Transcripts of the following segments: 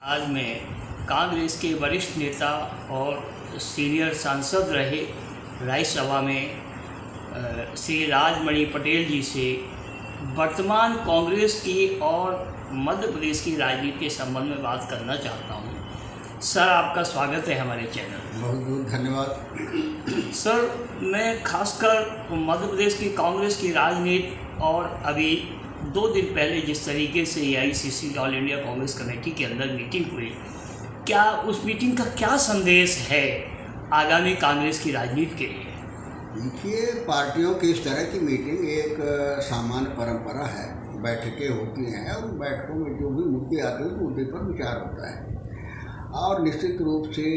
आज मैं कांग्रेस के वरिष्ठ नेता और सीनियर सांसद रहे राज्यसभा में श्री राजमणि पटेल जी से वर्तमान कांग्रेस की और मध्य प्रदेश की राजनीति के संबंध में बात करना चाहता हूं। सर, आपका स्वागत है हमारे चैनल। बहुत बहुत धन्यवाद। सर, मैं खासकर मध्य प्रदेश की कांग्रेस की राजनीति और अभी 2 दिन पहले जिस तरीके से AICC all India Congress committee के अंदर मीटिंग हुई, क्या उस मीटिंग का क्या संदेश है आगामी कांग्रेस की राजनीति के लिए? देखिए, पार्टियों की इस तरह की मीटिंग एक सामान्य परंपरा है। बैठकें होती हैं और बैठकों में जो भी मुद्दे आते हैं उस मुद्दे पर विचार होता है। और निश्चित रूप से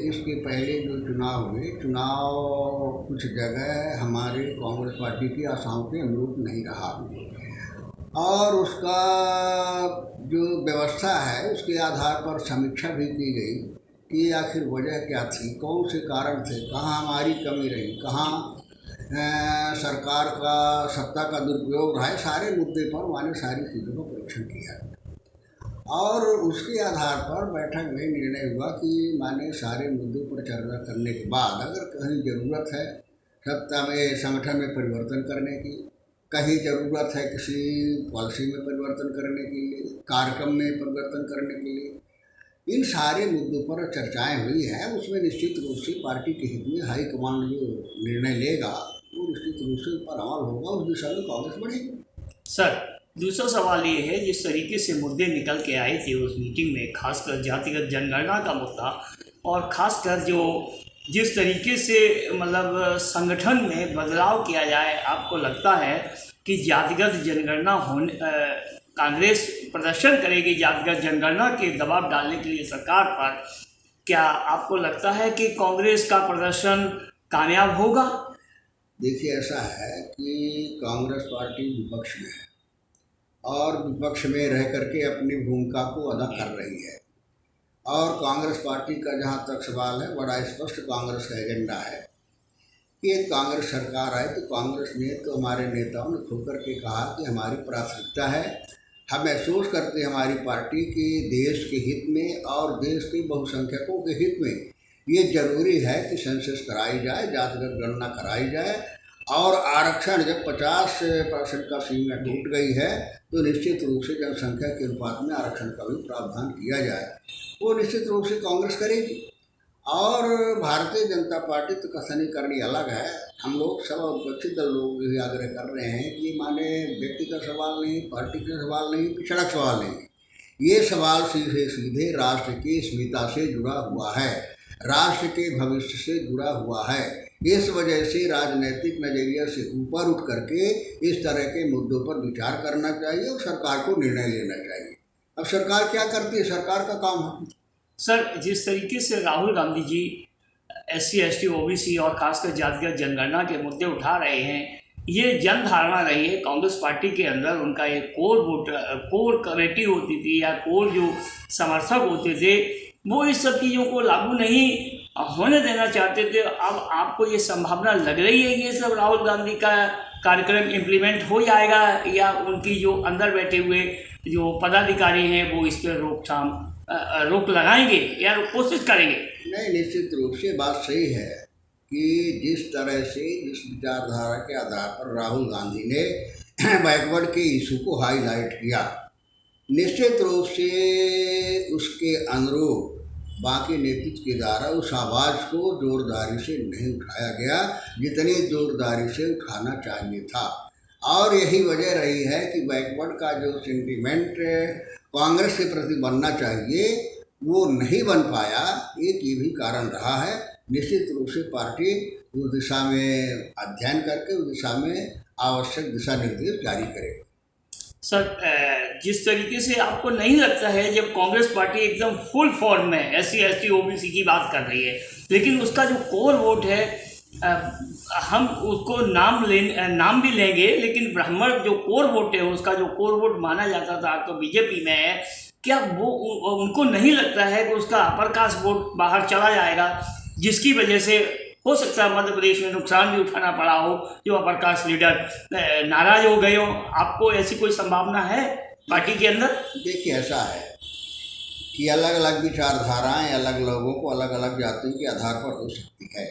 इसके पहले जो चुनाव हुए, चुनाव कुछ जगह हमारे कांग्रेस पार्टी की आशाओं के अनुरूप नहीं रहा और उसका जो व्यवस्था है उसके आधार पर समीक्षा भी की गई कि आखिर वजह क्या थी, कौन से कारण थे, कहाँ हमारी कमी रही, कहाँ सरकार का सत्ता का दुरुपयोग रहा है। सारे मुद्दे पर मैंने सारी चीज़ों का परीक्षण किया और उसके आधार पर बैठक में निर्णय हुआ कि मैंने सारे मुद्दों पर चर्चा करने के बाद अगर कहीं ज़रूरत है सत्ता में, संगठन में परिवर्तन करने की, कहीं ज़रूरत है किसी पॉलिसी में परिवर्तन करने के लिए, कार्यक्रम में परिवर्तन करने के लिए, इन सारे मुद्दों पर चर्चाएं हुई हैं। उसमें निश्चित रूप से पार्टी के हित में हाईकमांड जो निर्णय लेगा वो निश्चित रूप से पर अमल होगा, उस दिशा में कांग्रेस बढ़ेगी। सर, दूसरा सवाल ये है, जिस तरीके से मुद्दे निकल के आए थे उस मीटिंग में, खासकर जातिगत जनगणना का मुद्दा और खासकर जिस तरीके से मतलब संगठन में बदलाव किया जाए, आपको लगता है कि जातिगत जनगणना होने कांग्रेस प्रदर्शन करेगी जातिगत जनगणना के दबाव डालने के लिए सरकार पर? क्या आपको लगता है कि कांग्रेस का प्रदर्शन कामयाब होगा? देखिए, ऐसा है कि कांग्रेस पार्टी विपक्ष में है और विपक्ष में रह करके अपनी भूमिका को अदा कर रही है और कांग्रेस पार्टी का जहाँ तक सवाल है, बड़ा स्पष्ट कांग्रेस का एजेंडा है कि एक कांग्रेस सरकार आए तो कांग्रेस ने तो हमारे नेताओं ने खुलकर के कहा कि हमारी प्राथमिकता है, हम महसूस करते हैं हमारी पार्टी के देश के हित में और देश के बहुसंख्यकों के हित में ये जरूरी है कि सेंसस कराई जाए, जातिगत गणना कराई जाए और आरक्षण जब 50% का सीमा टूट गई है तो निश्चित रूप से जनसंख्या के अनुपात में आरक्षण का भी प्रावधान किया जाए। वो निश्चित रूप से कांग्रेस करेगी और भारतीय जनता पार्टी तो कथनी करनी अलग है। हम लोग सब विपक्षी दल लोग भी आग्रह कर रहे हैं कि माने व्यक्ति का सवाल नहीं, पार्टी का सवाल नहीं, पिछड़ा सवाल नहीं, ये सवाल सीधे सीधे राष्ट्र की अस्मिता से जुड़ा हुआ है, राष्ट्र के भविष्य से जुड़ा हुआ है। इस वजह से राजनीतिक नज़रिए से ऊपर उठ करके इस तरह के मुद्दों पर विचार करना चाहिए और सरकार को निर्णय लेना चाहिए। अब सरकार क्या करती है, सरकार का काम है। सर, जिस तरीके से Rahul Gandhi ji SC ST OBC और खासकर जातिगत जनगणना के मुद्दे उठा रहे हैं, ये जन धारणा रही है कांग्रेस पार्टी के अंदर। उनका एक कोर कमेटी होती थी या कोर जो समर्थक होते थे वो इस सब चीज़ों को लागू नहीं होने देना चाहते थे। अब आपको ये संभावना लग रही है ये सब राहुल गांधी का कार्यक्रम इम्प्लीमेंट हो जाएगा या उनकी जो अंदर बैठे हुए जो पदाधिकारी हैं वो इस पर रोक लगाएंगे या कोशिश करेंगे? नहीं, निश्चित रूप से बात सही है कि जिस तरह से जिस विचारधारा के आधार पर राहुल गांधी ने बैकवर्ड के इशू को हाईलाइट किया, निश्चित रूप से उसके अनुरूप बाकी नेतृत्व के द्वारा उस आवाज़ को जोरदारी से नहीं उठाया गया जितनी जोरदारी से उठाना चाहिए था। और यही वजह रही है कि बैकवर्ड का जो सेंटीमेंट कांग्रेस के प्रति बनना चाहिए वो नहीं बन पाया। एक ये भी कारण रहा है। निश्चित रूप से पार्टी उस दिशा में अध्ययन करके उस दिशा में आवश्यक दिशा निर्देश जारी करेगी। सर, जिस तरीके से आपको नहीं लगता है जब कांग्रेस पार्टी एकदम फुल फॉर्म में SC ST OBC की बात कर रही है, लेकिन उसका जो कोर वोट है हम उसको नाम भी लेंगे, लेकिन ब्राह्मण जो कोर वोट है उसका जो कोर वोट माना जाता था तो BJP में है, क्या वो उनको नहीं लगता है कि उसका अपर कास्ट वोट बाहर चला जाएगा, जिसकी वजह से हो सकता है मध्य प्रदेश में नुकसान भी उठाना पड़ा हो, जो अपर कास्ट लीडर नाराज हो गए हो? आपको ऐसी कोई संभावना है पार्टी के अंदर? देखिए, ऐसा है कि अलग अलग विचारधाराएं अलग लोगों को अलग अलग जातियों के आधार पर हो सकती है,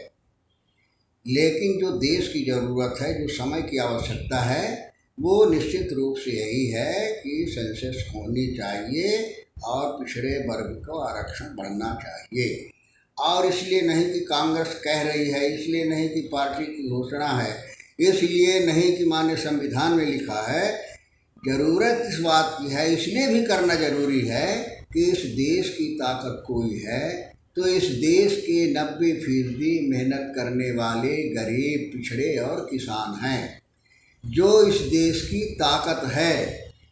लेकिन जो देश की ज़रूरत है, जो समय की आवश्यकता है, वो निश्चित रूप से यही है कि सेंसस होनी चाहिए और पिछड़े वर्ग को आरक्षण बढ़ना चाहिए। और इसलिए नहीं कि कांग्रेस कह रही है, इसलिए नहीं कि पार्टी की घोषणा है, इसलिए नहीं कि माननीय संविधान में लिखा है। ज़रूरत इस बात की है, इसलिए भी करना ज़रूरी है कि इस देश की ताकत कोई है तो इस देश के 90% मेहनत करने वाले गरीब, पिछड़े और किसान हैं। जो इस देश की ताकत है,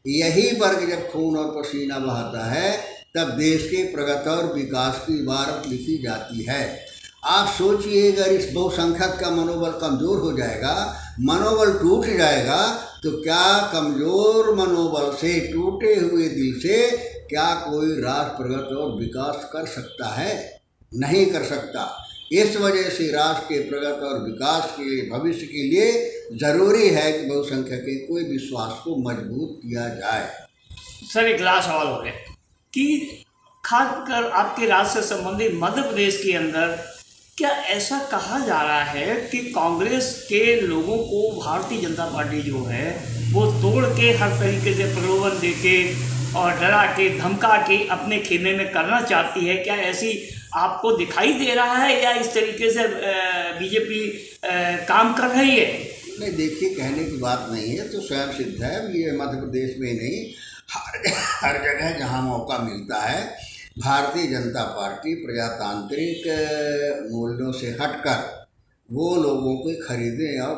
यही वर्ग जब खून और पसीना बहाता है तब देश के प्रगति और विकास की इबारत लिखी जाती है। आप सोचिए, अगर इस बहुसंख्यक का मनोबल कमज़ोर हो जाएगा, मनोबल टूट जाएगा, तो क्या कमज़ोर मनोबल से, टूटे हुए दिल से क्या कोई राष्ट्र प्रगति और विकास कर सकता है? नहीं कर सकता। इस वजह से राष्ट्र के प्रगति और विकास के भविष्य के लिए ज़रूरी है कि बहुसंख्यक के कोई विश्वास को मजबूत किया जाए। सर, एक लास्ट सवाल हो गया कि खासकर आपके राज्य से संबंधित मध्य प्रदेश के अंदर क्या ऐसा कहा जा रहा है कि कांग्रेस के लोगों को भारतीय जनता पार्टी जो है वो तोड़ के हर तरीके से प्रलोभन दे के और डरा के धमका के अपने खेमे में करना चाहती है? क्या ऐसी आपको दिखाई दे रहा है या इस तरीके से बीजेपी काम कर रही है? नहीं, देखिए, कहने की बात नहीं है, तो स्वयं सिद्ध है। ये मध्य प्रदेश में नहीं, हर जगह जहाँ मौका मिलता है भारतीय जनता पार्टी प्रजातांत्रिक मूल्यों से हटकर वो लोगों को खरीदने और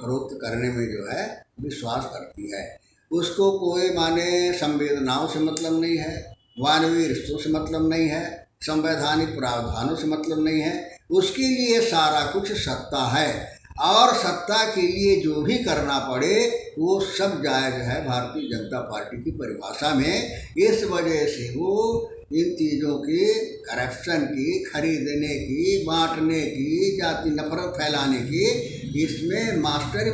फरोख्त करने में जो है विश्वास करती है। उसको कोई माने संवेदनाओं से मतलब नहीं है, मानवीय रिश्तों से मतलब नहीं है, संवैधानिक प्रावधानों से मतलब नहीं है। उसके लिए सारा कुछ सत्ता है और सत्ता के लिए जो भी करना पड़े वो सब जायज़ है भारतीय जनता पार्टी की परिभाषा में। इस वजह से वो इन चीज़ों की, करप्शन की, खरीदने की, बांटने की, जाति नफरत फैलाने की, इसमें मास्टरी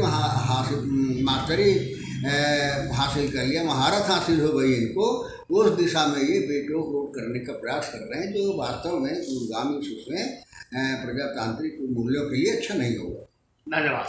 हासिल कर लिया, महारत हासिल हो गई इनको। उस दिशा में ये बेटों को करने का प्रयास कर रहे हैं, जो वास्तव में दूरगामी उसमें प्रजातांत्रिक मूल्यों के लिए अच्छा नहीं होगा। धन्यवाद।